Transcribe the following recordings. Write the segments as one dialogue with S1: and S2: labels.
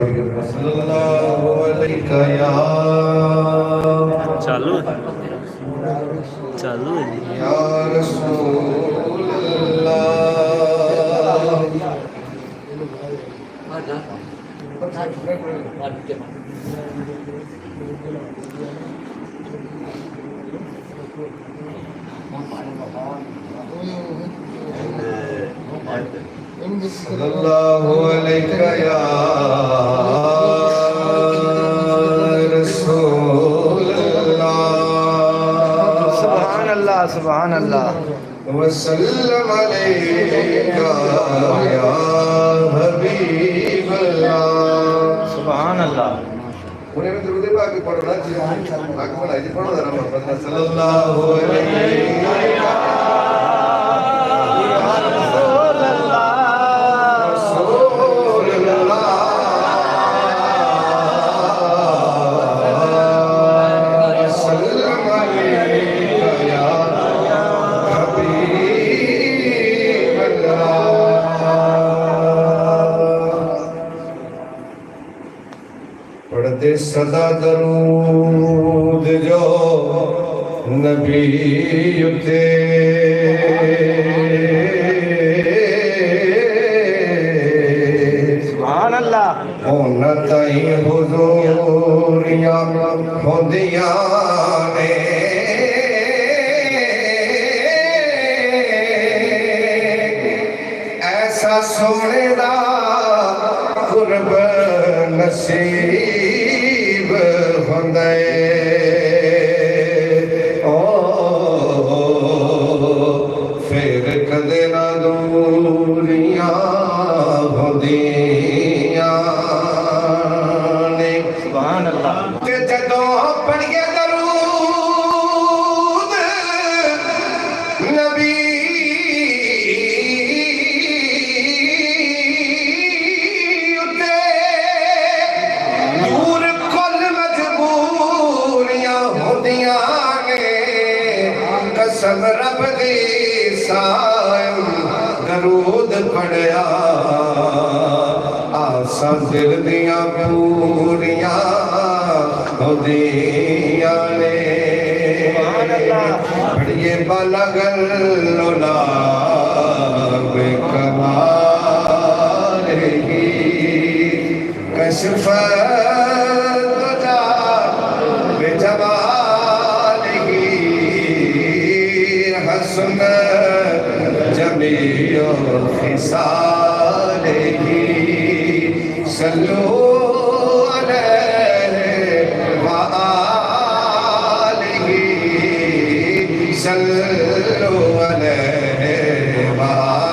S1: صلی اللہ علیہ یا
S2: چالو ہے چالو ہے جی
S1: یا رسول اللہ صلی اللہ علیہ یا رسول اللہ
S3: سبحان اللہ سبحان اللہ
S1: وسلم علیکہ یا حبیب اللہ
S3: سبحان اللہ
S1: انہیں میں درود پاک پڑھنا چاہیے آگے بڑھائی جی پڑھو ذرا محمد صلی اللہ علیہ پڑھتے صدا درود جو نبی تے
S3: سبحان اللہ
S1: ہونا تائیں حضوریاں ہوندیاں نے ایسا سونے دا قرب نصیب ہوندے پھر کدے نہ دوریاں ہوندیاں نے
S3: سبحان اللہ
S1: تے جدوں پڑھیے درود نبی قسم رب دی سائم درود پڑھیا آسا دل دیاں پوریاں ہودیاں نے پڑھئے بالا گلولا بے کمال ہی کشف دجا بے جمال حسن جمیع خصالہ صلو علیہ وآلہ صلو علیہ وآلہ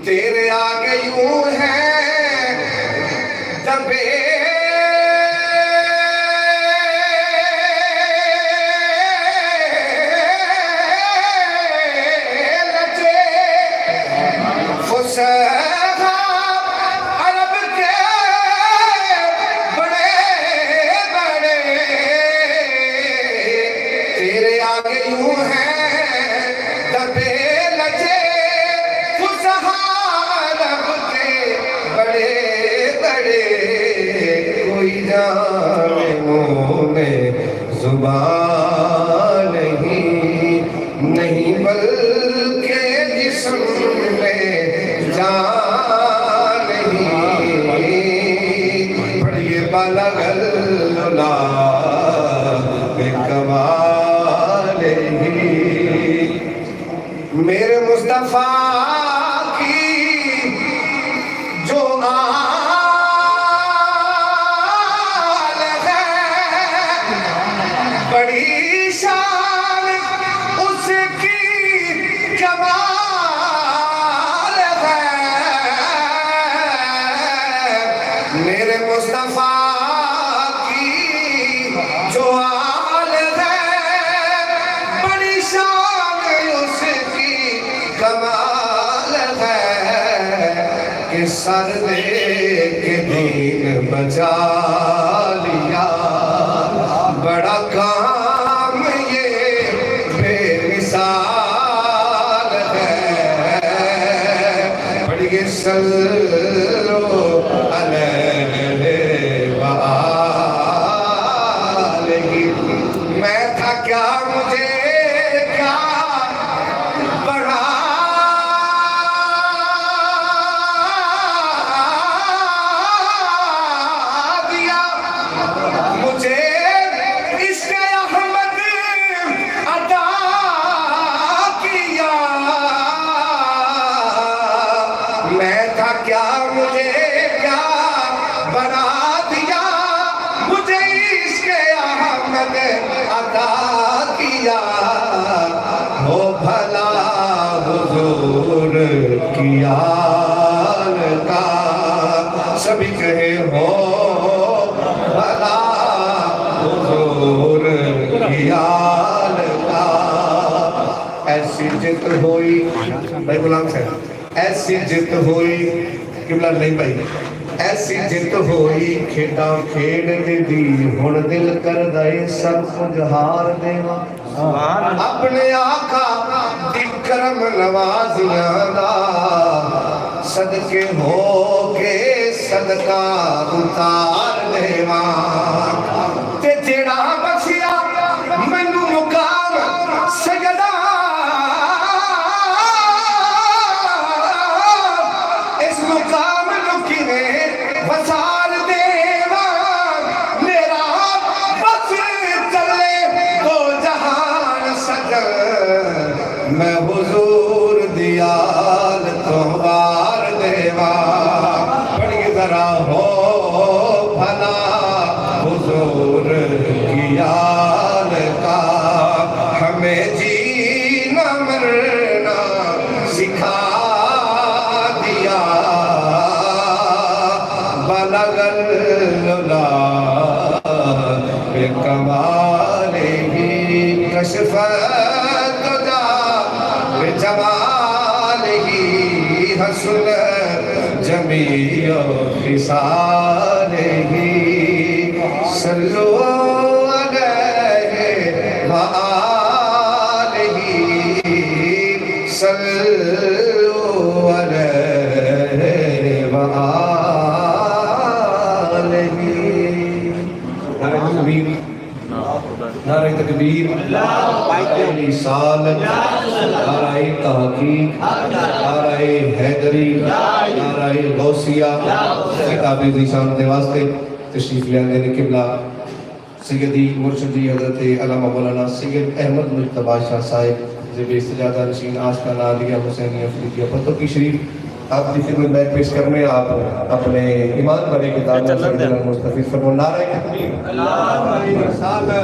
S1: تیرے آگے یوں ہے دبے عرب کے بڑے بڑے تیرے آگے یوں ہیں دبے لجے فصحا عرب کے بڑے بڑے کوئی جانے منہ میں زبان نہیں بلکہ جسم میں جان نہیں پڑھئے بالا گلولا بے کمال ہی میرے مصطفیٰ کی جو آل ہے بڑی شان اس کی کمال ہے میرے مصطفیٰ کی جو آل ہے بڑی شان اس کی کمال ہے کہ سر دے کے دین بچا لیا بڑا کام یہ بے مثال ہے پڑھیے صلو علیہ وآلہ۔ میں تھا کیا مجھے کیا بڑھا دیا، مجھے عشق احمد عطا کیا۔ میں تھا کیا مجھے کیا بنا دیا، مجھے عشق احمد عطا کیا۔ ہو بھلا حضور کی آل کا، سبھی کہے ہو بھلا حضور کی آل کا۔ ایسی جت ہوئی بھائی غلام صاحب، ایسی جت ہوئی قبلہ نہیں بھائی، ایسی جت ہوئی کھیڈاں کھیڈ دی، ہن دل کردا اے سب کچھ ہار دیواں اپنے آقا دی کرم نوازیاں دا، صدقے ہو کے صدقہ اتار دیواں، تے جیڑا بخشیا مینوں مقام سجدہ، اس مقام نو کیویں وسال دیواں، میرا بس چلے دو جہان سجل، میں حضور دی آل تو وار دیواں۔ پڑھیے ذرا ہو بھلا حضور کی آل کا، ہمیں جینا مرنا سکھا دیا، بلغ العلا بکمالہ، کشف الدجی بجمالہ، حسن جمیع خصالہ، صلو علیہ وآلہ، صلو علیہ وآلہ۔ نعرہ تکبیر، نعرہ رسالت، نعرہ تحقیق، نعرہ حیدری، نعرہ غوثیہ۔ خطاب ذیشان دے واسطے تشریف لے آنے قبلہ سیدی مرشدی حضرت علامہ مولانا سید احمد مجتبی شاہ صاحب زیب استجادہ نشین آشکانہ عالیہ حسینی افریقیہ پتوں کی شریف آپ کی خدمت میں پیش کرنے آپ اپنے ایمان والے کتاب مستفید فرمو۔ نعرہ تکبیر، نعرہ رسالت،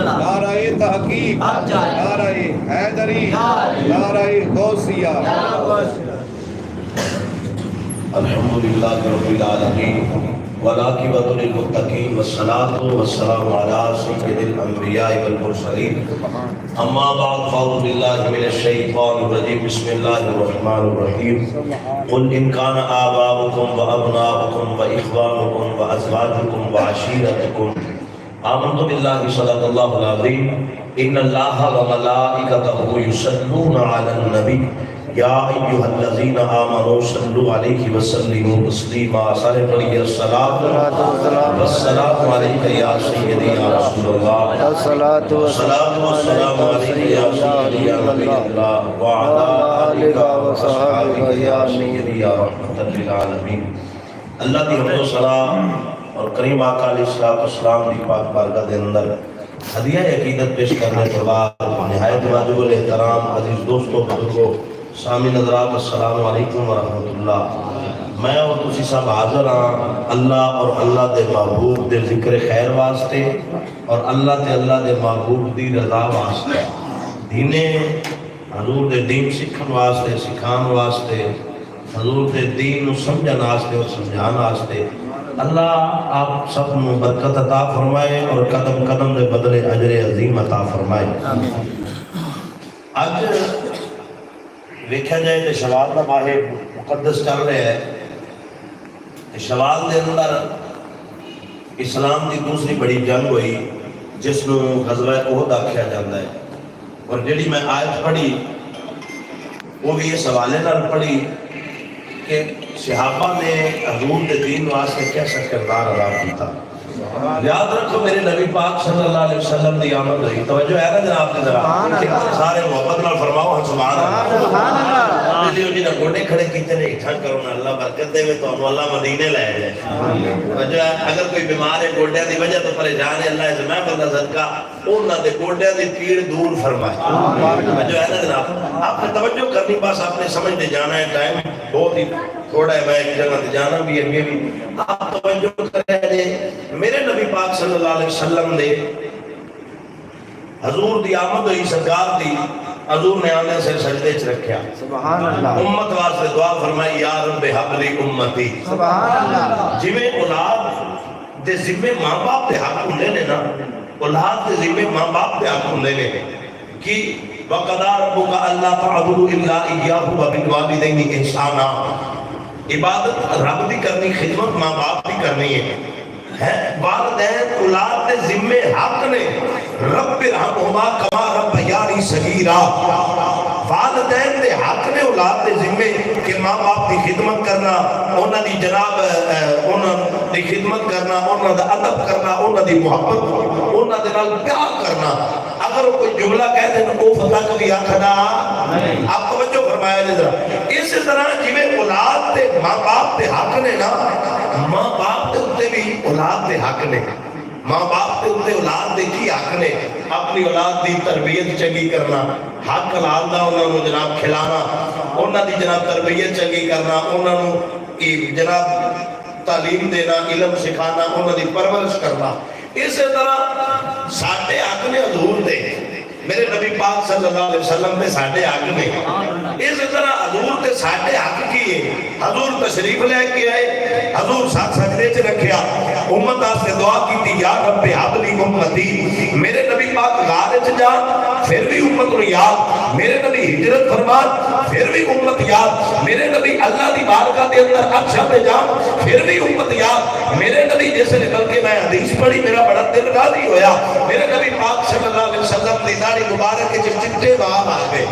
S1: نعرہ تحقیق، نعرہ حیدری، نعرہ غوثیہ۔
S4: الحمدللہ رب العالمین والعاقبۃ للمتقین والصلاۃ والسلام علی سید الانبیاء والمرسلین، اما بعد فاعوذ باللہ من الشیطان الرجیم، بسم اللہ الرحمن الرحیم۔ قل ان کان آباؤکم وابناؤکم واخوانکم وازواجکم وعشیرتکم، آمنت باللہ صدق اللہ العظیم، ان اللہ وملائکتہ یصلون علی النبی، یا ایھا الذین آمنوا صلوا علیہ وسلموا تسلیما۔ سارے پڑھیے الصلاۃ والسلام علیک یا سیدی یا رسول اللہ، الصلاۃ والسلام علیک یا سیدی یا نبی اللہ، وعلی آلک وصحبہ یا سیدی یا رحمۃ للعالمین۔ اللہ دی حمد و ثنا اور کریم آقا علیہ السلام دی پاک بارگاہ دے اندر ہدیہ عقیدت پیش کرنے کے بعد نہایت واجب الاحترام عزیز دوستوں بزرگوں سامعین حضرات، السلام علیکم ورحمۃ اللہ۔ میں اور تسی سب حاضر ہاں اللہ اور اللہ دے محبوب دے ذکر خیر واسطے اور اللہ دے محبوب دی رضا واسطے، دینے حضور دے دین سکھن واسطے، سکھان واسطے، حضور دے دین نو سمجھن واسطے اور سمجھان واسطے۔ اللہ آپ سب نو برکت عطا فرمائے اور قدم قدم دے بدلے اجر عظیم عطا فرمائے۔ اج دیکھا جائے تو شوال کا ماہ مقدس چل رہا ہے، شوال دے اندر اسلام دی دوسری بڑی جنگ ہوئی جس نو غزوہ احد آکھیا جاتا ہے، اور جڑی میں آیت پڑھی وہ بھی اس حوالے نال پڑھی کہ صحابہ نے حضور کے دین واسطے کیسا کردار ادا کیا. یاد رکھو میرے نبی پاک صلی اللہ علیہ وسلم دی آمد ہوئی. توجہ ہے نا جناب کی ذرا سارے محبت نال فرماؤ ہاں سبحان اللہ. جی نہ گوڈے کھڑے کیتے نے اٹھا کرو نا اللہ برکت دے تو اللہ مدینے لے جائے. توجہ ہے اگر کوئی بیمار ہے گوڈیاں دی وجہ تو پریشان ہے اللہ سے میں بندہ صدقہ انہاں دے گوڈیاں دی پیڑ دور فرمائے. توجہ ہے نا جناب آپ نے توجہ کرنی بس آپ نے سمجھتے جانا ہے. ٹائم بہت ہی تھوڑا ہے میں ایک جگہ تے جانا بھی ہے بھی آپ توجہ کریں. میرے نبی پاک صلی اللہ علیہ وسلم نے حضور دی آمد ہوئی سرکار دی حضور نے آنے سے سجدے چ رکھیا.
S3: سبحان اللہ.
S4: امت واسطے دعا فرمائی یا رب حب لی امتی.
S3: سبحان اللہ.
S4: جویں اولاد دے ذمے ماں باپ دے حق ہوندے نے نا اولاد دے ذمے ماں باپ دے حق ہوندے نے کہ وَقَضَىٰ رَبُّكَ أَلَّا تَعْبُدُوا إِلَّا إِيَّاهُ وَبِالْوَالِدَيْنِ إِحْسَانًا. عبادت رب دی کرنی خدمت ماں باپ دی کرنی ہے. والدین اولاد دے ذمے حق نے رب ارحمہما کما ربیانی صغیرا. والدین دے حق نے اولاد دے ذمے کہ ماں باپ دی خدمت کرنا انہاں دی جناب انہاں دی خدمت کرنا انہاں دا ادب کرنا انہاں دی محبت انہاں دے نال پیار کرنا. اگر وہ کوئی جملہ کہہ دیں او فتح کبھی آکھنا آپ توجہ فرمایا لے ذرا. اس طرح جویں اولاد دے ماں باپ دے حق نے نا ماں باپ دے اتے بھی اولاد دے حق نے. ماں باپ دے اتے اولاد دے کی حق نے اپنی اولاد دی تربیت چنگی کرنا حق حلال دا انہاں نوں جناب کھلانا انہاں دی جناب تربیت چنگی کرنا انہاں نوں جناب تعلیم دینا علم سکھانا انہاں دی پرورش کرنا. اسی طرح ساڈے حق نے حضور دے میرے نبی پاک صلی اللہ علیہ وسلم دے ساڈے حق نے. اسی طرح حضور دے ساڈے حق کی ہے. حضور تشریف لے کے آئے حضور ساتھ سجدے چ رکھیا امت واسطے دعا کیتی یا رب حب لی امتی. میرے نبی پاک غار وچ جا پھر بھی امت نوں یاد. میرے نبی ہجرت فرمان پھر بھی امت یاد. میرے نبی اللہ دی بارگاہ دے اندر عرش پہ جا پھر بھی امت یاد. میرے نبی جس نے بلکہ میں حدیث پڑھی میرا بڑا دل راضی ہویا. میرے نبی پاک صلی اللہ علیہ وسلم دی داڑھی مبارک کے چٹے بال آ گئے.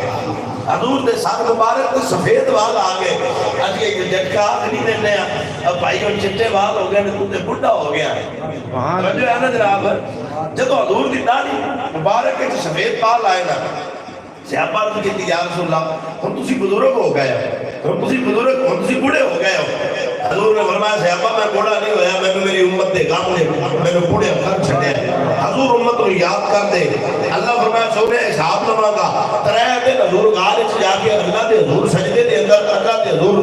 S4: حضور دے سر مبارک کو سفید بال آ گئے. اج یہ جھٹکا نہیں دینے اب بھائی وہ چٹے بال ہو گئے تو تے بڈھا ہو گیا ہے. جو ہے نا جناب جب حضور دی داڑھی مبارک کے سفید بال آئے نا صحابہ نے کہتی یا رسول اللہ ہن تسی بزرگ ہو گئے ہو ہن تسی بزرگ ہن تسی بوڑھے ہو گئے ہو. حضور نے فرمایا صحابہ میں بوڑھا نہیں ہویا میں میری امت دے غم نے میں بوڑھے کر چھڈیا. حضور امت کو یاد کر دے. اللہ فرمایا سونے حساب لواں گا. ترے دن حضور غار وچ جا کے اللہ دے حضور سجدے دے اندر اللہ دے حضور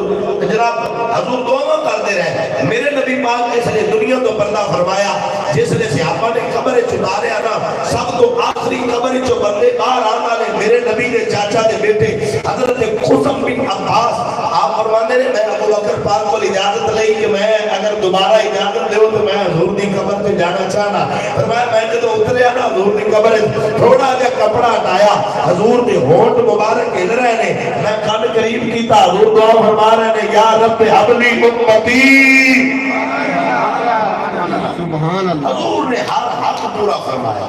S4: جناب حضور دعا کرتے رہے. میرے نبی پاک اس نے دنیا تو پردہ فرمایا جس نے صحابہ نے قبر وچ اتاریا نا سب تو آخری قبر وچ بندے باہر آن والے میرے نبی دے چاچا دے بیٹے حضرت قسم بن عباس. آپ فرماندے نے میں ابو بکر پاک کو اجازت لئی کہ میں اگر دوبارہ اجازت دیو تو میں حضور دی قبر تے جانا چاہنا. فرمایا میں جب اتریا نا حضور دی قبر تھوڑا جا کپڑا ہٹایا حضور دے ہونٹ مبارک ہل رہے نے میں کان قریب کیتا حضور دعا فرما رہے نے یا رب حب لی امتی.
S3: سبحان اللہ.
S4: حضور نے ہر حق پورا فرمایا.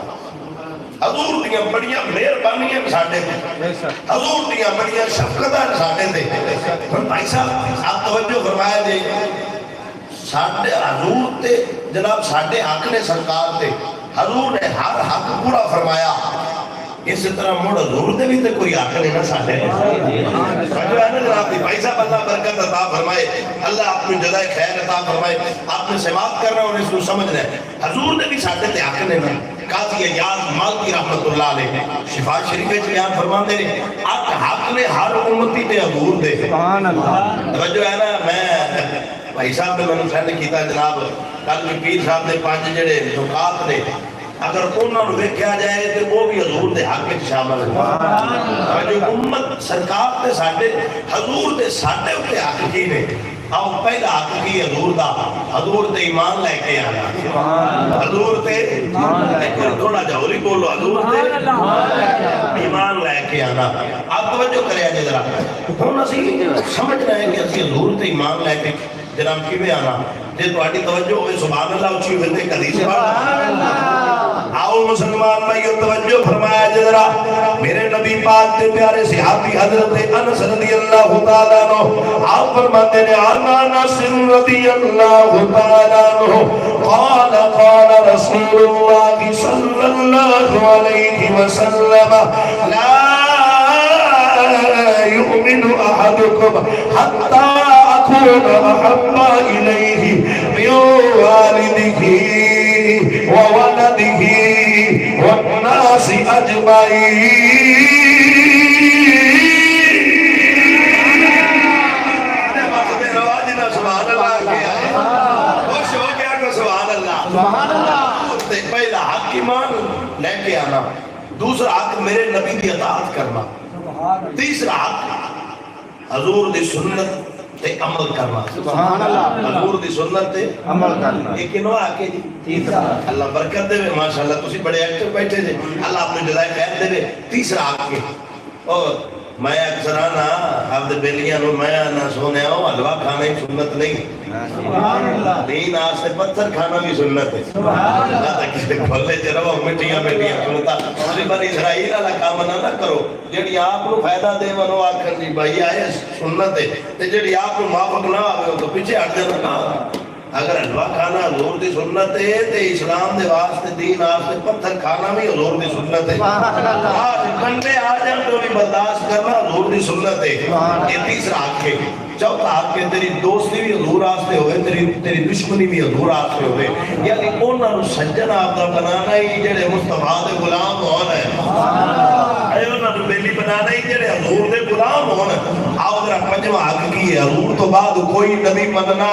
S4: حضور دیاں بڑیاں مہربانیاں ساڈے تے حضور دیاں بڑیاں شفقتاں ساڈے تے. ہن بھائی صاحب آپ توجہ فرمایا جی ساڈے حضور تے جناب ساڈے حق نے سرکار تے حضور نے ہر حق پورا فرمایا. اس طرح مڑ حضور دے بھی تے کوئی حق نہیں نا ساڈے جو ہے نا جناب بھائی صاحب اللہ برکت عطا فرمائے اللہ اپنی جزائے خیر عطا فرمائے. آپ نے سماعت کرنا اور اس کو سمجھنا ہے حضور نے بھی ساڈے تے حق نے نا. قاضی ایاز مالکی رحمت اللہ علیہ شفا شریف وچ بیان فرماندے نے حق نے ہر امتی تے حضور دے. سبحان اللہ. توجہ ہے نا میں بھائی صاحب نے میں سینڈ کیتا جناب کل پیر صاحب نے 5 جڑے نکات نے اگر انہوں نے دیکھا جائے تو وہ بھی حضور دے حق میں شامل ہے. جو امت سرکار تے ساڈے حضور دے ساڈے اوتے حق کی نے. آؤ پہلا حق کی حضور دا حضور تے ایمان لے کے آنا. حضور تے تھوڑا جوری بولو حضور تے ایمان لے کے آنا. آپ توجہ کریا جی ذرا ہن اسی سمجھ رہے ہیں کہ اسی حضور تے ایمان لے کے جناب کیویں آنا. جے تہاڈی توجہ ہوے سبحان اللہ اچھی ہوے تے حدیث پڑھ آؤ مسلمان بھائیو توجہ فرمایا جذرا میرے نبی پاک کے پیارے صحابی حضرت انس رضی اللہ تعالیٰ عنہ آپ فرماتے ہیں عن انس رضی اللہ تعالیٰ عنہ قال قال رسول اللہ صلی اللہ علیہ وسلم لا يؤمن احدكم حتى اكون احب اليه من والده وولده والناس اجمعين سبحان اللہ خوش ہو گیا کہ سبحان اللہ پہلا حق ایمان لے کے آنا دوسرا حق میرے نبی کی اطاعت کرنا تیسرا حق حضور دی سنت تے عمل کرنا
S3: سبحان اللہ
S4: حضور دی سنت تے
S3: عمل کرنا
S4: ایک انہوں آکے جی تیسرا اللہ برکت دے ماشاءاللہ تسی بڑے ایکٹر بیٹھے جی اللہ اپنے جزائے خیر دے تیسرا آکے اور میں اکثر آنا عبد بیلیاں نو میں آنا سونے آؤں حلوہ کھانا ہی سنت نہیں دین آج سے پتھر کھانا بھی سنت ہے اللہ تک کسی کھولے چے رہو مٹیاں سنتا اسی بار اسرائیل اللہ کام نہ کرو جڑی آپ کو فائدہ دے منو آکر جی بھائی آئے سنت ہے تے جڑی آپ کو موافق نہ آوے تو پیچھے ہٹ جانا نہ اگر حلوہ کھانا حضور دی سنت ہے تے اسلام دے واسطے دین آپ سے پتھر کھانا بھی حضور دی سنت ہے آج کنڈے آ جائیں تو بھی برداشت کرنا حضور دی سنت ہے یہ تیسرا حق ہے چوتھا حق ہے تیری دوستی بھی حضور آستے ہوئے تیری دشمنی بھی حضور آستے ہوئے یعنی انہاں نو سجن آپ دا بنانا ہی جڑے مصطفیٰ دے غلام ہونا ہے اے انہاں نو بیلی بنانا ہی جڑے حضور دے غلام ہونا آؤ ذرا پنجواں حق کی ہے حضور تو بعد کوئی نبی مننا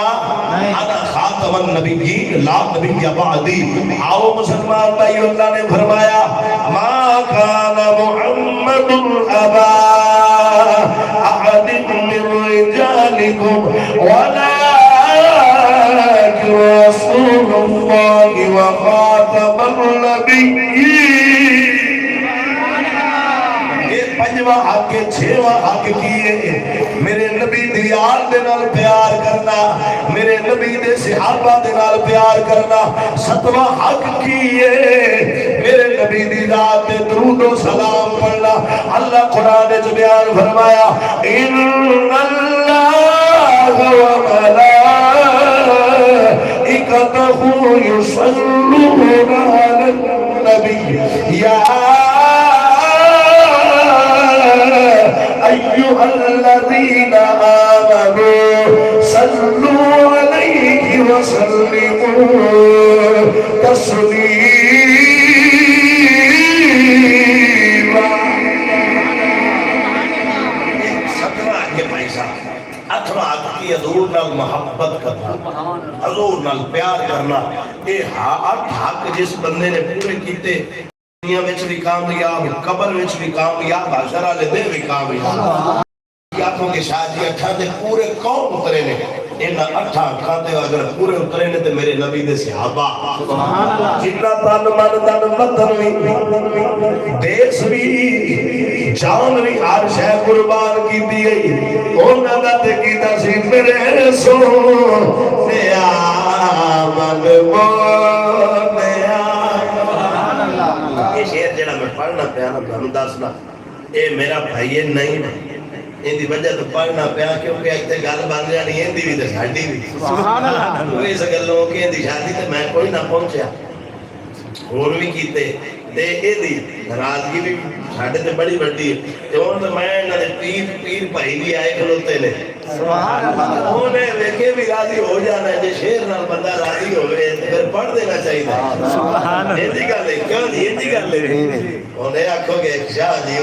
S4: انا خاتم النبیین لا نبی بعدی آؤ مسلمان بھائی اللہ نے فرمایا ما کان محمد ابا احد من رجالکم ولكن رسول اللہ وخاتم النبیین پنجواں حق کے چھواں حق کیے میرے نبی دی آل دے نال پیار کرنا میرے نبی دے صحابہ دے نال پیار کرنا ستواں حق کیے میرے نبی دی ذات تے درود و سلام پڑھنا اللہ قرآن نے بیان فرمایا ان اللہ و ملائکتہ یصلون علی النبی یا أيها الذين آمنوا صلوا عليه وسلموا تسليما سترہ کے پیسہ اتھرہ کی حضور نال محبت کرنا حضور نال پیار کرنا یہ آٹھ حق جس بندے نے پورے کیتے دنیا وچ بھی کامیاب قبر وچ بھی کامیاب حشر والے دن بھی کامیاب آنکھوں کے شاید یہ اٹھا دے پورے قوم اترے نے ان اٹھا کھاتے اگر پورے اترے نے تے میرے نبی دے صحابہ جتنا تن من تن وطن بھی دیس بھی جان بھی ہر شے قربان کی دی انہاں دا تے کیتا سی میرے سونیا من مونیا یہ شعر جڑا میں پڑھنا پیا نا تھانوں دسنا اے میرا بھائی نہیں ان دی وجہ تو پڑھنا پیا کیونکہ ایتھے گل بن جانی ان دی بھی تے ساڈی بھی سبحان اللہ اس گلوں کہ دی شادی تے میں کوئی نہ پہنچیا اور بھی کیتے تے اے دی ناراضگی بھی ساڈے تے بڑی بڑی ہے تے ہن تے میں انہاں دے پیر بھائی بھی آئے کھلوتے نے سبحان اللہ اونے ویکھے بھی راضی ہو جانا ہے جے شعر نال بندہ راضی ہوے تے پھر پڑھ دینا چاہیے سبحان اللہ ایسی گل ہے کیوں نہیں ایسی گل ہے اونے آکھو گے شاہ جی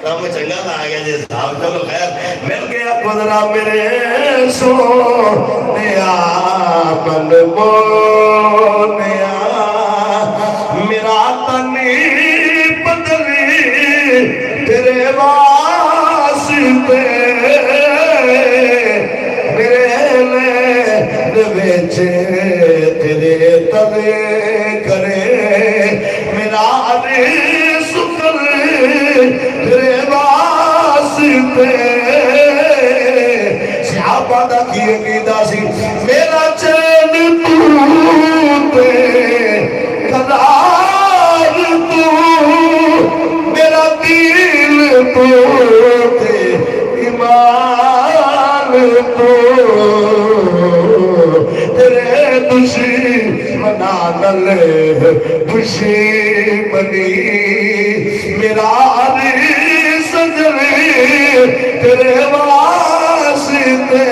S4: کام چنگا لا گیا جی صاحب چلو خیر مل گیا خدا میرے سونیا من مونیا میرا تنی بدلی تیرے واسطے میرے ویچے تیرے تلے کرے میرا سکر تیرے واسطے صحابہ دا کیے کیتا سی میرا چین تو تے قرار
S1: دشمنی میرا سجنے تیرے واسطے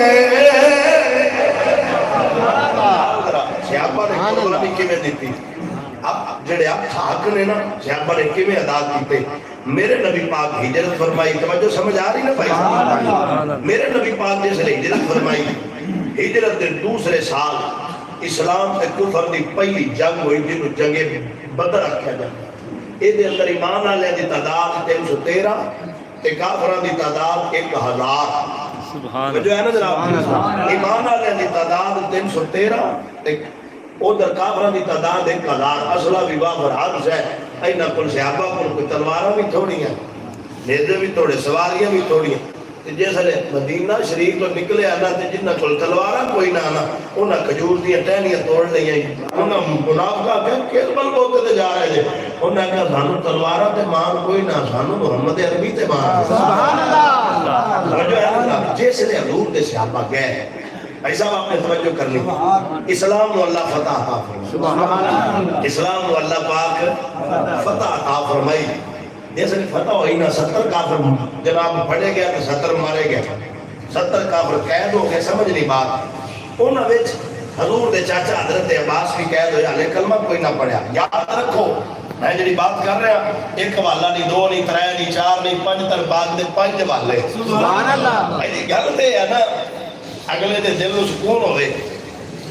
S4: صحابہ نے قربانی کیویں دیتی اب جڑے اب حق نے نا صحابہ نے کیویں ادا کیتے میرے نبی پاک ہجرت فرمائی توجہ سمجھ آ رہی نا بھائی میرے نبی پاک جس نے ہجرت فرمائی ہجرت کے دوسرے سال اسلام تے کفر دی پہلی جنگ ہوئی جن جنگ بدر رکھا جاتا اے دے اندر ایمان والے دی تعداد 313 تے کافراں دی تعداد 1000
S2: سبحان
S4: جو ہے نا جناب ایمان والے دی تعداد 313 تے ادھر کافراں دی تعداد 1000 اصلا ویواہ برحق ہے اینا کل صحابہ کل کوئی تلواراں بھی تھوڑی ہیں نیزے بھی تھوڑے سواریاں بھی تھوڑی ہیں جیسے مدینہ شریف تو نکلے آنا تے جنہ کل تلوارا کوئی نہ آنا انہاں کھجور دیاں ٹہنیاں توڑ لئی انہاں منافقہ کہ کس بل بولتے تے جا رہے تھے انہاں کہا سانو تلوارا تے مان کوئی نہ سانو محمد عربی تے مان سبحان اللہ جس نے حضور دے صحابہ گئے ایسا آپ نے توجہ کرنی اسلام و اللہ فتح عطا فرمائی اسلام و اللہ پاک فتح عطا فرمائی جیسے فتح ہوئی نا 70 کافر جناب پڑے گیا تو 70 مارے گیا 70 کافر قید ہو گئے سمجھ نہیں بات انہاں وچ حضور دے چاچا حضرت عباس بھی قید ہویا لے کلمہ کوئی نہ پڑھیا یاد رکھو میں جڑی بات کر رہا ایک حوالہ نہیں دو نہیں ترے نہیں چار نہیں پنج تر باغ دے 5 حوالے سبحان اللہ ایسی گل تے ہے نا اگلے دے دل نوں سکون ہوے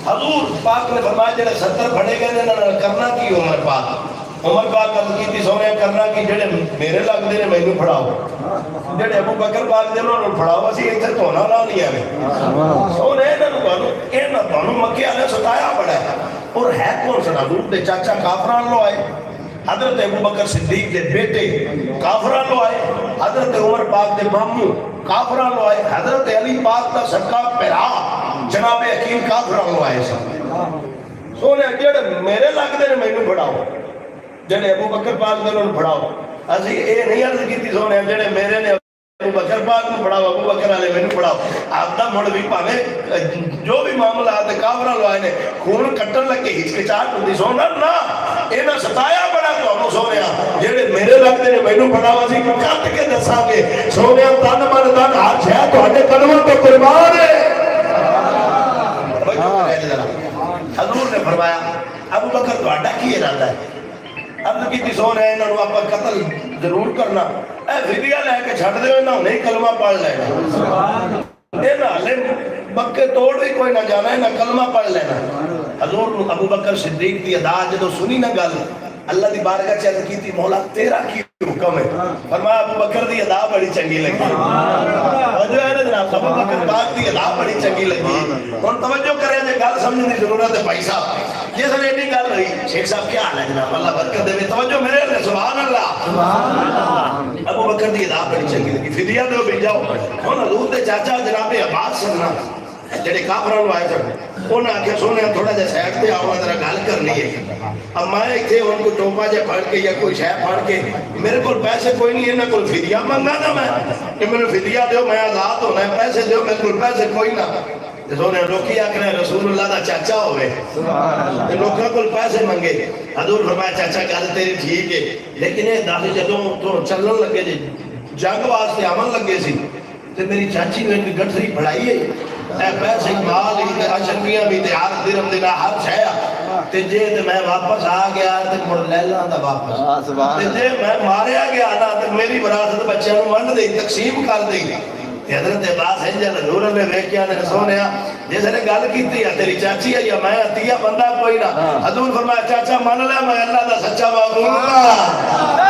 S4: حضور پاک نے فرمایا جڑے 70 پڑے گئے نے کرنا کی عمر پاک عرض کیتی سونے کرنا کی جڑے میرے لگ دے نے مینوں پڑھاؤ جڑے ابو بکر پاک دے انہاں پڑھاؤ اسی ایتھے دھونا لا نہیں آوے سونے انہاں تانوں مکے والے ستایا بڑا ہے اور ہے کون سنا حضور دے چاچا کافراں لو آئے حضرت ابو بکر صدیق دے بیٹے کافراں لو آئے حضرت عمر پاک دے ماموں کافراں لو آئے حضرت علی پاک دا سکا پیرا جناب حکیم کافراں لو آئے سونے جڑے میرے لگ دے نے مینوں پڑھاؤ جڑے ابو بکر پاک دے انہوں پڑھاؤ اسی اے نہیں عرض کیتی سونے جڑے میرے نے ابو بکر پاک نوں پڑھاؤ ابو بکر والے مینوں پڑھاؤ آپ دا مڑ بھی پاویں جو بھی معاملات کافراں لوائے نے خون کٹن لگے ہچکچاہٹ ہوندی سونا نہ انہاں ستایا بڑا تانوں سونیا جڑے میرے لگدے نے مینوں پڑھاؤ اسی کٹ کے دساں گے سونیا تن من دن ہر شے تہاڈے قدماں تے قربان ہے حضور نے فرمایا ابو بکر تہاڈا کی ارادہ ہے عرض کی سونے انہوں نے آپ قتل ضرور کرنا اے فدیہ لے کے چھڑ دے انہوں نے کلمہ پڑھ لینا انہوں نے مکے توڑ بھی کوئی نہ جانا ہے نہ کلمہ پڑھ لینا حضور ابو بکر صدیق دی ادا جدو سنی نہ گل اللہ دی بارگاہ چل کی تھی مولا تیرا کی حکم ہے فرمایا ابو بکر دی ادا بڑی چنگی لگی توجہ ہے نا جناب ابو بکر پاک دی ادا بڑی چنگی لگی اور توجہ کرے جے گل سمجھنے کی ضرورت ہے بھائی صاحب یہ سب ایڈی گل رہی شیخ صاحب کیا حال ہے جناب اللہ برکت دے توجہ میرے لے سبحان اللہ ابو بکر دی ادا بڑی چنگی لگی فدیہ دو بھی جاؤ ہن حضور دے چاچا جناب عباس سننا جڑے کافراں نوں آئے سن انہاں آکھیا سونے تھوڑا جہا سائڈ تے آؤ ذرا گل کرنی ہے اب میں ایتھے ان کو ٹوپا جے پھڑ کے یا کوئی شے پھڑ کے میرے کول پیسے کوئی نہیں انہاں کول فدیہ منگا نا میں کہ مینوں فدیہ دیو میں آزاد ہونا ہے پیسے دیو میرے کول پیسے کوئی نہ سونے لوکی آکھنے رسول اللہ دا چاچا ہوئے لوکاں کول پیسے منگے حضور فرمایا چاچا گل تیری ٹھیک ہے لیکن یہ دس جدوں تو چلن لگے جی جنگ واسطے آمن لگے سی تے میری چاچی نے ایک گٹھری پڑھائی ہے اے پیسے مال تے اشرفیاں بھی تے ہر درہم دے ہر شے تے جے تے میں واپس آ گیا تے مڑ لے لاں دا واپس تے جے میں ماریا گیا نا تے میری وراثت بچیاں نوں ونڈ دئی تقسیم کر دئی حضرت عباس ہے جل حضور نے ویکھیا نے سونیا جس نے گل کیتی ہے تیری چاچی ہے یا میں عطیہ بندہ کوئی نہ حضور فرمایا چاچا مان لے میں اللہ دا سچا معبود ہوں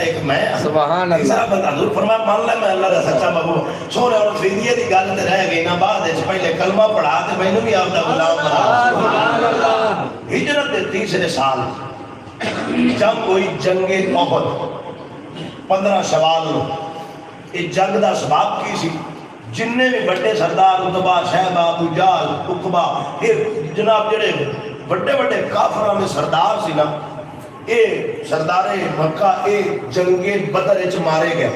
S4: ایک میں
S3: سبحان اللہ۔
S4: تیسرا بندہ حضور فرمایا مان لے میں اللہ کا سچا محبوب سونے اور فدیے دی گل تے رہ گئی نا بعد وچ پہلے کلمہ پڑھا تے مینوں بھی آپ دا غلام بنا سبحان اللہ۔ ہجرت دے تیسرے سال جنگ ہوئی جنگ احد 15 شوال نو یہ جنگ دا سبب کی سی جننے بھی بڑے سردار اتبا شہبہ ابو جہل عقبہ یہ جناب جڑے بڑے بڑے کافراں میں سردار سی نا یہ سردار مکہ یہ جنگ بدر وچ مارے گئے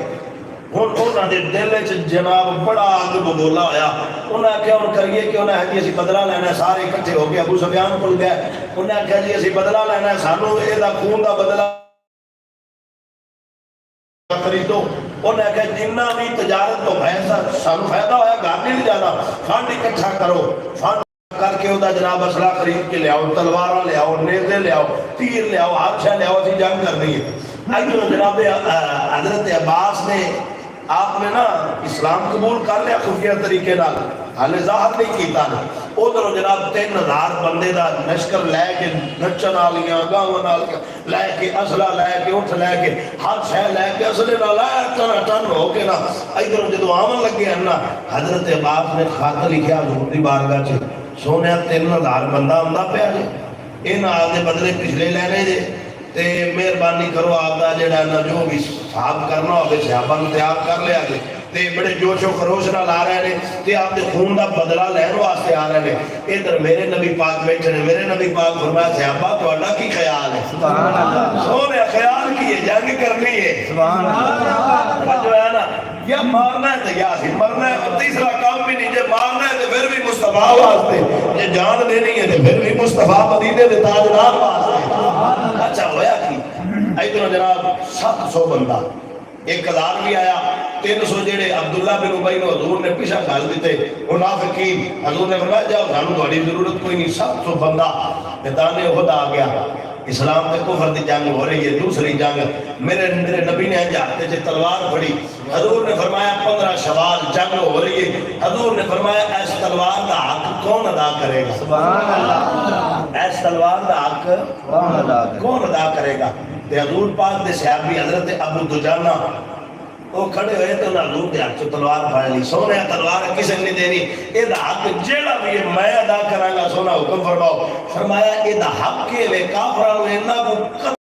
S4: ہن انہاں دے دل وچ جناب بڑا اگ بگولا ہویا انہاں آکھیا ہن کریے کہ انہاں جی اسی بدلہ لینا ہے سارے اکٹھے ہو کے ابو سفیان کول گئے انہاں آکھیا جی اسی بدلہ لینا ہے سانو اے دا خون دا بدلہ خریدو انہیں کہا جنہ بھی تجارت تو سانو فائدہ ہویا گھر نہیں جانا فنڈ اکٹھا کرو فنڈ کر کے ہوتا جناب اسلحہ خرید کے لے آؤ تلوارہ لے آؤ نیزے لے آؤ تیر لے آؤ ہر شے لے آؤ اسی جنگ کرنی ہے ایک جناب حضرت عباس نے آپ نے نا اسلام قبول کر لیا خفیہ طریقے نال حالے ظاہر نہیں کیتا نا ادھر جناب 3000 بندے دا لشکر لے کے نچن والیاں گاواں نال لے کے اسلحہ لے کے اٹھ لے کے ہر شے لے کے اسلحے نال ٹن ٹن ہو کے نا ادھر جدوں آون لگے ہیں نا حضرت عباس نے خط لکھیا حضور دی بارگاہ چ سونے 3000 بندہ ہوندا پیا جی انہاں دے بدلے پچھلے لینے جے تے مہربانی کرو آپ دا جڑا نا جو بھی حساب کرنا ہوے صحابہ نوں تیار کر لیا جے تے بڑے جوش و خروش نال آ رہے ہیں تے آپ دے خون دا بدلہ لین واسطے آ رہے ہیں ادھر میرے نبی پاک بیٹھے نے میرے نبی پاک فرمایا صحابہ تہاڈا کی خیال ہے
S3: سبحان اللہ
S4: سونے خیال کی ہے جنگ کرنی ہے
S3: سبحان اللہ
S4: جو ہے نا یا مارنا ہے تو یا سی مرنا ہے تیسرا کام بھی نہیں جے مارنا ہے تو پھر بھی مصطفیٰ واسطے جے جان دینی ہے تو پھر بھی مصطفیٰ مدینے دے تاجدار واسطے اچھا ہویا کی ادھر جناب 700 بندہ 1000 بھی آیا 300 جڑے عبداللہ بن ابی نو حضور نے پیچھے گھال دیتے منافقین حضور نے فرمایا جاؤ سانو تہاڈی ضرورت کوئی نہیں 700 بندہ میدان احد آ گیا اسلام تے کفر دی جنگ ہو رہی ہے دوسری جنگ میرے نبی نے ہاتھ وچ تلوار پھڑی حضور نے فرمایا 15 شوال جنگ ہو رہی ہے حضور نے فرمایا اس تلوار دا حق کون ادا کرے گا
S3: سبحان اللہ
S4: اس تلوار دا حق کون ادا کرے گا تے حضور پاک دے صحابی حضرت ابو دجانہ وہ کھڑے ہوئے تو نہ حضور دے ہاتھ تلوار پھڑ لی سونے تلوار کسی نے دینی اے دا حق جیڑا بھی میں ادا کراں گا سونا حکم فرماؤ فرمایا اے دا حق کے لے کافراں نوں انہاں کو قتل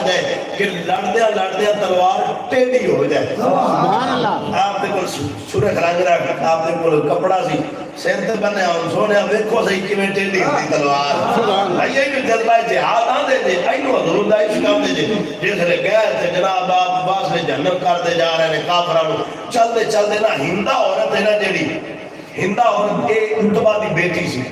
S4: جائے کہ لڑدیاں تلوار ٹیڑھی ہو جائے سبحان اللہ آپ دے کول سورہ رنگ رکھ آپ دے کول کپڑا سی سر تے بنیا ہن سونے ویکھو صحیح کیویں ٹیڑھی ہوندی تلوار ایے جو جذبہ جہاد آندے جے اینو حضور دا عشق آندے جے جس نے گئے تے جناب آپ باس نے جنم کرتے جا رہے ہیں کافراں نوں چلدے چلدے نا ہندا عورت ہے نا جیڑی ہندا عورت اے اتبا دی بیٹی سی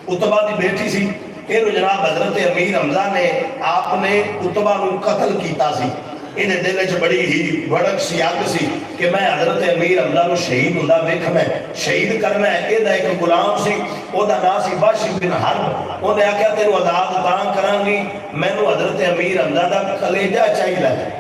S4: اتبا دی بیٹی سی یہ جناب حضرت امیر حمزہ نے آپ نے اتبا نو قتل کیتا سی انہیں دل وچ بڑی ہی بڑک سی اگ سی کہ میں حضرت امیر حمزہ نو شہید ہوندا ویکھنا ہے شہید کرنا ہے اے دا ایک غلام سی او دا نام سی باشی بن حرب اونے آکھیا تینو آزاد تاں کراں گی مینوں حضرت امیر حمزہ دا کلیجہ چاہیدا ہے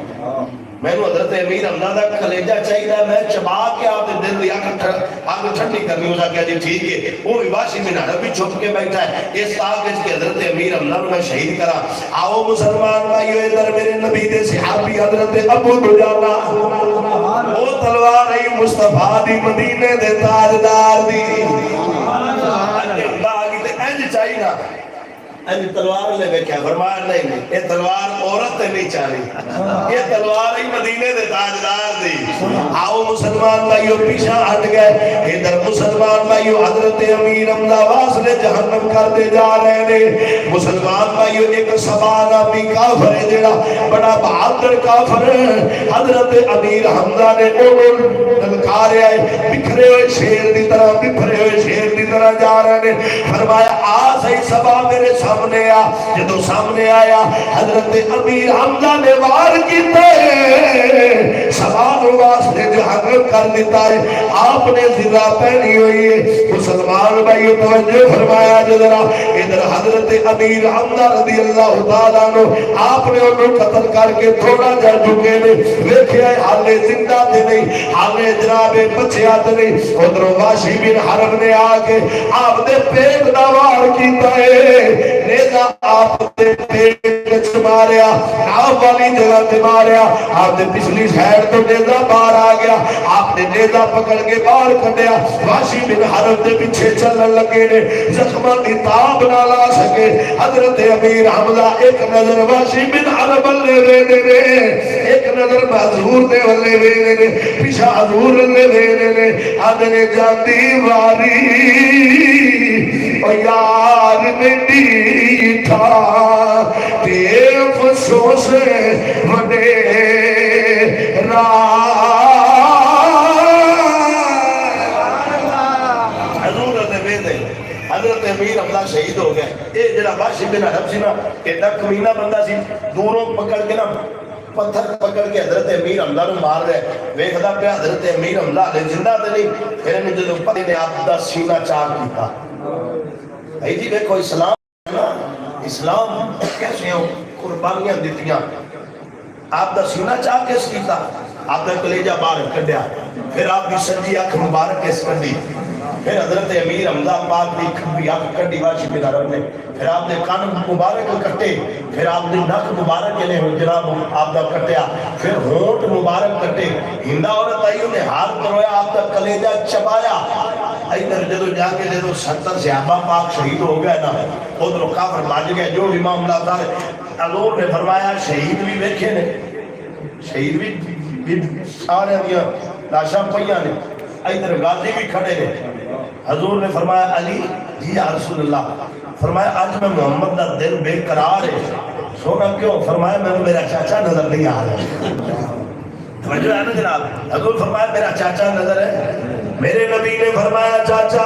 S4: مینوں حضرت امیر حمزہ دا کلیجہ چاہیدا ہے میں چبا کے آپ دے دل دی اگ ٹھنڈی کرنی ہو سکیا جی ٹھیک ہے وہ بھی باشی بن حرب بھی چھپ کے بیٹھا ہے اس تاک وچ کہ حضرت امیر حمزہ نو میں شہید کراں آؤ مسلمان بھائیو ادھر میرے نبی دے صحابی حضرت ابو دجانہ وہ تلوار ہے مصطفیٰ دی مدینے دے تاجدار دی چاہیے ابھی تلوار لے بیٹھا فرمایا نہیں یہ تلوار عورت نہیں چاہیے یہ تلوار ہی مدینے دے تاجدار دی آؤ مسلمان بھائیو پیچھا ہٹ گئے ادھر مسلمان بھائیو حضرت امیر حمزہ واسلے جہنم کرتے جا رہے ہیں مسلمان بھائیو ایک سبانہ بھی کافر ہے جڑا بڑا بہادر کافر حضرت امیر حمزہ نے للکارے آئے بکھرے ہوئے شیر دی طرح بکھرے ہوئے شیر دی طرح جا رہے ہیں فرمایا آ صحیح سبا میرے سامنے آ جدو سامنے آیا حضرت امیر حمزہ نے وار کیتے سوال واسطے جہنم
S1: کر دیتا ہے آپ نے زرہ پہنی ہوئی ہے مسلمان بھائی توجہ فرمایا جذرا ادھر حضرت امیر حمزہ رضی اللہ تعالیٰ عنہ آپ نے انہوں قتل کر کے تھوڑا جا چکے نے ویکھیا حالے زندہ تے نہیں حالے جناب بچیا تے نہیں ادھر واشی بن حرب نے آ کے آپ دے پیٹ دا وار کیتا ہے نیزہ آپ دے پیٹ وچ ماریا آپ والی جگہ تے ماریا آپ دے پچھلی سائیڈ تو نیزہ باہر آ گیا آپ نے نیزہ پکڑ کے باہر کڈیا واشی بن حرب دے پیچھے چلن لگے نے زخماں دی تاب نہ لا سکے حضرت امیر حمزہ ایک نظر واشی بن حرب لے وینے نے ایک نظر حضور دے ولے وینے نے پیچھے حضور لے وینے نے آدھنے جاتی واری او یار میری تھا تے افسوس وڈے حضرت امیر حمزہ شہید ہو گئے یہ جڑا واشی بن حرب سی نا ایڈا کمینہ بندہ سی دوروں پکڑ کے نا پتھر پکڑ کے حضرت امیر حمزہ نو مار رہے ویکھدا پیا حضرت امیر حمزہ علیہ زندہ تے نہیں پھر نے جدوں پتہ نے آپ دا سینہ چاک کیتا بھائی جی دیکھو اسلام کیسے ہو قربانیاں دیتیاں آپ دا سینہ چاک کیس کیتا آپ دا کلیجہ باہر کڈیا پھر آپ کی سجی اکھ مبارک کیس کڈی پھر حضرت امیر حمزہ پاک دی کھبی اکھ کڈی واشی بن حرب نے پھر آپ نے کان مبارک کٹے پھر آپ نے نک مبارک کے لئے جناب آپ دا کٹیا پھر ہونٹ مبارک کٹے ہندہ عورت آئی انہیں ہاتھ کرویا آپ دا کلیجہ چبایا ادھر جدو جا کے جدو 70 صحابہ پاک شہید ہو گئے نا ادھر کافر باج گئے جو امام اللہ تعالی حضور نے فرمایا شہید بھی ویکھے نے شہید بھی سارے دیا لاشاں پہیاں نے ادھر غازی بھی کھڑے نے حضور نے فرمایا علی جی یا رسول اللہ فرمایا آج میں محمد دا دل بے قرار ہے سونا کیوں فرمایا میں میرا چاچا نظر نہیں آ رہا توجہ ہے نا جناب حضور فرمایا میرا چاچا نظر ہے میرے نبی نے فرمایا چاچا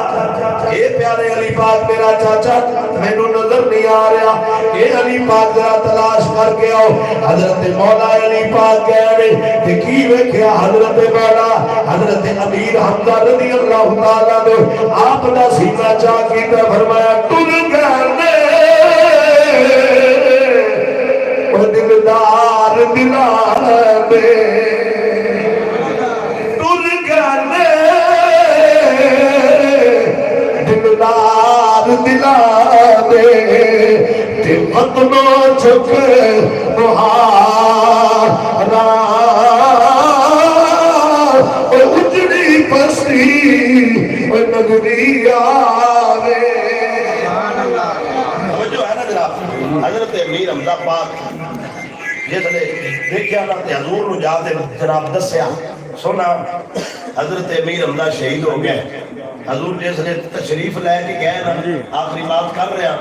S1: اے پیارے علی پاک میرا چاچا میں نو نظر نہیں آ رہا اے علی پاک ذرا تلاش کر کے آؤ حضرت مولا علی پاک گئے کہ کی ویکھیا حضرت مولا حضرت امیر حمزہ رضی اللہ تعالیٰ نے آپ دا سینہ چاک کیتا فرمایا ٹر گئے او دلدار دلار دے دلدار دلا دے تے قدموں چھک بہارا او اجڑی پستی او نگری آوے توجہ ہے نا جناب حضرت امیر حمزہ پاک جس نے دیکھیا نا تے حضور نو جا دے جناب دسیا سونا حضرت امیر حمزہ شہید ہو گئے حضور جس نے تشریف لے کے گئے نا آخری بات کر رہے ہیں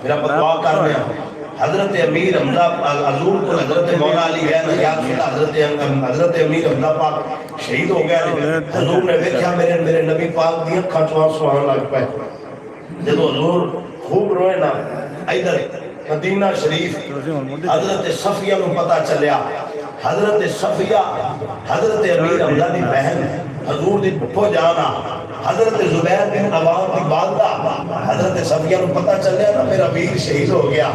S1: میرا بدعا کر رہے ہیں حضرت امیر حمزہ حضور کو حضرت مولا علی گئے نا یاد کیا حضرت امیر حمزہ پاک شہید ہو گئے حضور نے دیکھا میرے نبی پاک دی اکھاں چوں آنسو آن لگ پے جدو حضور خوب روئے نا ادھر مدینہ شریف حضرت صفیہ کو پتہ چلیا حضرت صفیہ حضرت امیر حمزہ دی بہن حضور دی پھپھو جانا حضرت زبیر بن عوام کی والدہ حضرت صفیہ کو پتہ چلیا نا میرا ویر شہید ہو گیا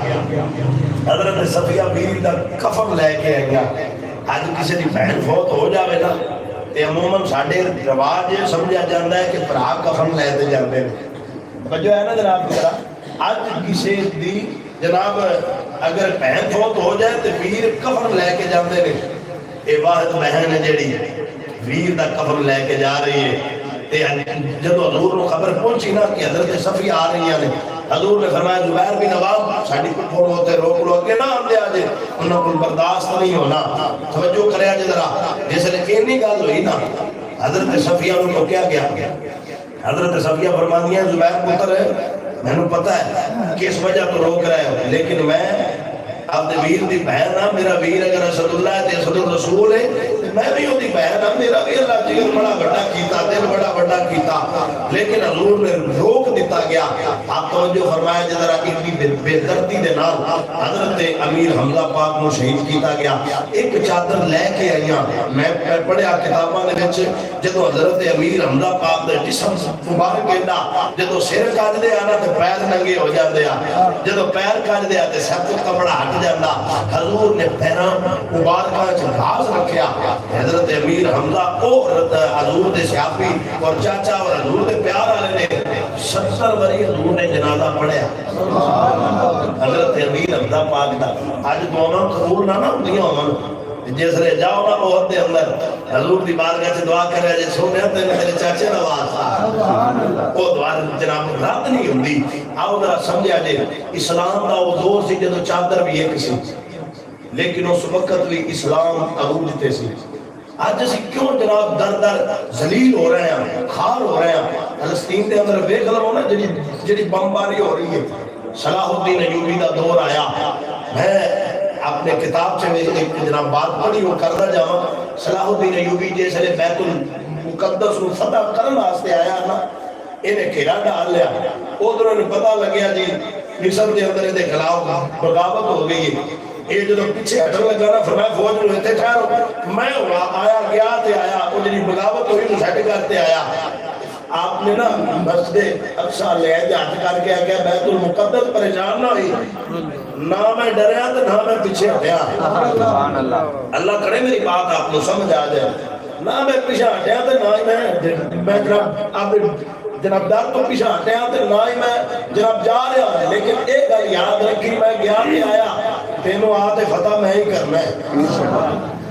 S1: حضرت صفیہ ویر دا کفن لے کے آیا آج کسی دی بہن فوت ہو جاوے نا تے عموماً ساڈے رواج یہ سمجھا جاتا ہے کہ بھرا کفن لے تے جاندے نے جو ہے نا جناب ذرا آج کسی دی جناب اگر بہن فوت ہو جائے تو ویر کفن لے کے جاندے نے اے واحد بہن ہے جیڑی ویر دا کفن لے کے جا رہی ہے جب حضور کو خبر پہنچی نا کہ حضرت صفیہ آ رہی ہیں حضور نے فرمایا زبیر بن عوام ساڈی پھپھو ہوتے روک لو کے نہ آندے آجے انہاں کو برداشت نہیں ہونا توجہ کرے آجے ذرا جس نے کہنی گل ہوئی نا حضرت صفیہ کو کیا گیا حضرت صفیہ فرماتی ہیں زبیر پتر ہے میں نے پتہ ہے کس وجہ تو روک رہے ہو لیکن میں آپ دے ویر دی بہن نا میرا ویر اگر اسد اللہ ہے تے اسد الرسول ہے
S4: میں بھی وہی بہن ہوں، میرا بھی اللہ جگر بڑا بڑا کیتا، دل بڑا بڑا کیتا، لیکن حضور نے روک دیتا گیا۔ آپ توجہ فرمایا جدرا اتنی بے دردی دے نال حضرت امیر حمزہ پاک نو شہید کیتا گیا۔ ایک چادر لے کے آئیاں، میں پڑھیا کتاباں دے وچ جدو حضرت امیر حمزہ پاک دے جسم مبارک کہندا جدو سر کج دے آنا تے پیر ننگے ہو جاندے آ، جدو پیر کج دے آ تے سر تو کپڑا ہٹ جاندا۔ حضور نے پیراں مبارکاں وچ گھاس رکھیا۔ حضرت امیر حمزہ او حضور دے صحابی اور چاچا اور حضور دے پیار والے نے 70 وری حضور نے جنازہ پڑھیا حضرت امیر حمزہ پاک دا۔ اج دعاواں قبول نہ ہوندیاں ہون، جس لے جاؤ نا بہت دے اندر حضور دی بارگاہ سے دعا کرے جے سونے تے میرے چاچے دا واسطہ او دعا جناب رات نہیں ہوندی۔ آؤ ذرا سمجھا جے اسلام دا وہ دور سی جدوں چادر بھی ایک سی، لیکن اس وقت بھی اسلام عروج تے سی۔ آج اسی کیوں جناب در در ذلیل ہو رہے ہیں، خار ہو رہے ہیں؟ فلسطین دے اندر ویکھ لو نا جڑی بمباری ہو رہی ہے۔ صلاح الدین ایوبی دا دور آیا، میں اپنے کتاب سے ایک جناب بات پڑھی وہ کرنا جاواں۔ صلاح الدین ایوبی جیسے بیت المقدس کو فتح کرن واسطے آیا نا، انہیں گھیرا ڈال لیا، ادھر انہیں پتہ لگیا جی مصر دے اندر دے خلاف بغاوت ہو گئی ہے۔ یہ جو پیچھے ہٹن لگا نا فرمایا فوج نو اتنے ٹھہرو، میں آیا گیا تے آیا وہ جی بغاوت ہوئی تو سیٹ کرتے آیا۔ آپ نے نا مسجد اقصی لے جات کر کے آگیا بیت المقدس پریشان نہ ہوئی، نہ میں ڈریا تو نہ میں پیچھے ہٹیا۔ اللہ کرے میری بات آپ کو سمجھ آ جائے، نہ میں پیچھے ہٹیا تو نہ میں جناب آپ جناب دار تو پیچھے ہٹیا تو نہ ہی میں جناب جا رہا ہے۔ لیکن ایک گل یاد رکھی، میں گیا تے آیا، تینوں آتے فتح میں ہی کرنا ہے۔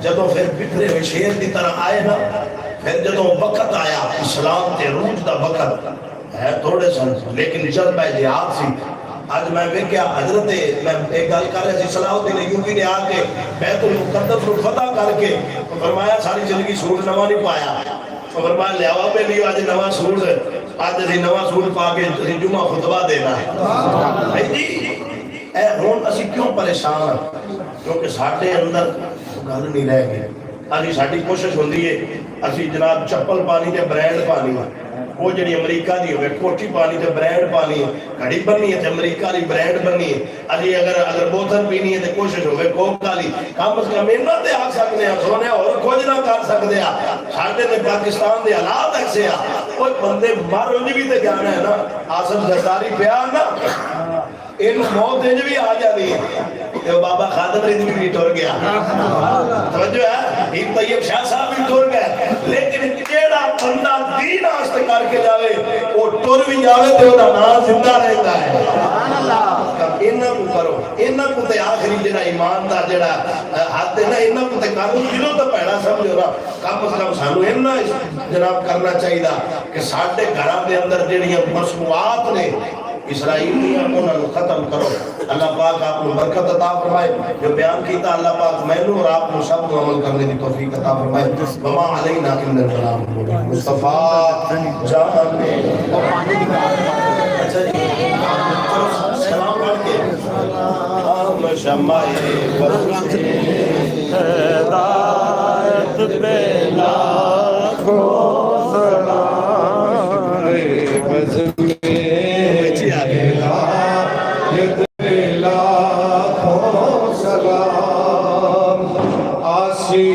S4: جدوں پھر بکھرے ہوئے شیر کی طرح آئے نا، پھر جدوں وقت آیا اسلام تے عروج دا وقت ہے تھوڑے سن، لیکن جذبہ جہاد سی۔ آج میں ویکھیا حضرت میں ایک گل کر رہا سی، صلاح الدین ایوبی نے آ کے بیت المقدس کو فتح کر کے فرمایا ساری زندگی سوٹ نواں نہیں پایا، فرمایا لیاوا پہ نہیں آج نواں سوٹ، آج اسی نواں سوٹ پا کے جمعہ خطبہ دینا ہے۔ جی اے ہون اسی کیوں پریشان ہیں؟ کیونکہ ساڈے اندر گل نہیں رہ گئی۔ ابھی ساری کوشش ہوندی ہے اسی جناب چپل پانی تے برانڈ پانی ہے، وہ جڑی امریکہ دی ہوئے کوٹھی پانی تے برانڈ پانی ہے، گھڑی بننی ہے تے امریکہ دی برانڈ بننی ہے۔ ابھی اگر بوتل پینی ہے تے کوشش ہوئے کوک والی، کم از کم انہاں تے آ سکتے ہیں، سونے اور کچھ نہ کر سکتے ہیں۔ ساڈے تے پاکستان دے حالات ایسے آ، کوئی بندے مر انج بھی تے جانا ہے نا، آصف زرداری پیا نا، ان موت انج بھی آ جاتی ہے۔ تو بابا خادم رضوی بھی ٹر گیا، توجہ ہے، یہ طیب شاہ صاحب بھی ٹر گئے، لیکن جیڑا بندہ دین آستے کر کے جاوے وہ ٹر بھی جاوے تو وہ نام زندہ رہتا ہے۔ انہاں کو کرو، انہاں کو تے آخری جڑا ایمان دا جڑا حد ہے نا، انہاں کو تے کرو، دلوں تے پیڑا سمجھو نا، کم از کم سانو انہاں جناب کرنا چاہیے کہ ساڈے گھراں دے اندر جڑیاں مصنوعات نے اسرائیلیاں انہاں کو ختم کرو۔ اللہ پاک آپ کو برکت عطا فرمائے، جو بیان کیتا اللہ پاک میں اور آپ کو سب کو عمل کرنے کی توفیق عطا فرمائے۔ وما علینا الا البلاغ، مصطفیٰ جان میں اچھا جی سلام پڑھ کے ہم شمع ہدایت پہ لاکھوں سلام، بزم لاکھوں سلام، آسی